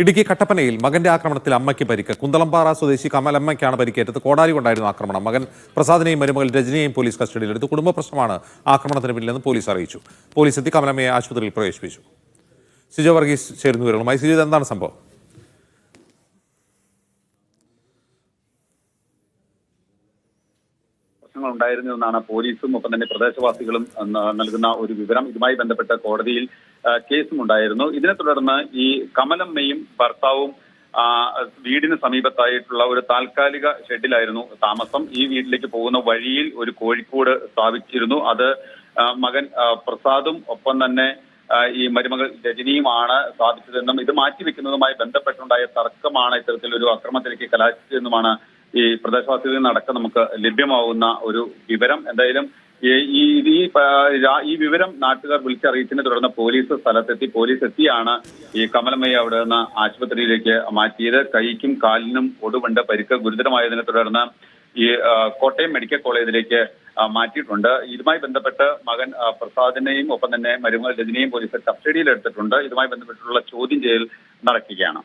ഇടുക്കി കട്ടപ്പനയിൽ മകന്റെ ആക്രമണത്തിൽ അമ്മയ്ക്ക് പരിക്ക്. കുന്തളംപാറ സ്വദേശി കമലമ്മയ്ക്കാണ് പരിക്കേറ്റത്. കോടാലി കൊണ്ടായിരുന്നു ആക്രമണം. മകൻ പ്രസാദിനെയും മരുമകൾ രജനിയെയും പോലീസ് കസ്റ്റഡിയിലെടുത്തു. കുടുംബ പ്രശ്നമാണ് ആക്രമണത്തിന് പിന്നിലെന്ന് പോലീസ് അറിയിച്ചു. പോലീസ് എത്തി കമലമ്മയെ ആശുപത്രിയിൽ പ്രവേശിപ്പിച്ചു. സിജോ വർഗീസ് ചേരുന്നു വിവരങ്ങളുമായി. സിജോ, എന്താണ് സംഭവം? ഉണ്ടായിരുന്നു എന്നാണ് പോലീസും ഒപ്പം തന്നെ പ്രദേശവാസികളും നൽകുന്ന ഒരു വിവരം. ഇതുമായി ബന്ധപ്പെട്ട കോടതിയിൽ കേസും ഉണ്ടായിരുന്നു. ഇതിനെ തുടർന്ന് ഈ കമലമ്മയും ഭർത്താവും വീടിന് സമീപത്തായിട്ടുള്ള ഒരു താൽക്കാലിക ഷെഡിലായിരുന്നു താമസം. ഈ വീട്ടിലേക്ക് പോകുന്ന വഴിയിൽ ഒരു കോഴിക്കോട് സ്ഥാപിച്ചിരുന്നു. അത് മകൻ പ്രസാദും ഒപ്പം തന്നെ ഈ മരുമകൾ രജനിയുമാണ് സ്ഥാപിച്ചതെന്നും ഇത് മാറ്റിവെക്കുന്നതുമായി ബന്ധപ്പെട്ടുണ്ടായ തർക്കമാണ് ഇത്തരത്തിലൊരു അക്രമത്തിലേക്ക് കലാശിച്ചതെന്നുമാണ് ഈ പ്രദേശവാസികളിൽ നിന്നടക്കം നമുക്ക് ലഭ്യമാവുന്ന ഒരു വിവരം. എന്തായാലും ഈ വിവരം നാട്ടുകാർ വിളിച്ചറിയിച്ചതിനെ തുടർന്ന് പോലീസ് സ്ഥലത്തെത്തി. പോലീസ് എത്തിയാണ് ഈ കമലമ്മയെ അവിടെ നിന്ന് ആശുപത്രിയിലേക്ക് മാറ്റിയത്. കൈക്കും കാലിനും ഒടുവുണ്ട്. പരിക്ക് ഗുരുതരമായതിനെ തുടർന്ന് ഈ കോട്ടയം മെഡിക്കൽ കോളേജിലേക്ക് മാറ്റിയിട്ടുണ്ട്. ഇതുമായി ബന്ധപ്പെട്ട് മകൻ പ്രസാദിനെയും ഒപ്പം തന്നെ മരുമകൾ രജനിയെയും പോലീസ് കസ്റ്റഡിയിലെടുത്തിട്ടുണ്ട്. ഇതുമായി ബന്ധപ്പെട്ടുള്ള ചോദ്യം ചെയ്യൽ നടക്കുകയാണ്.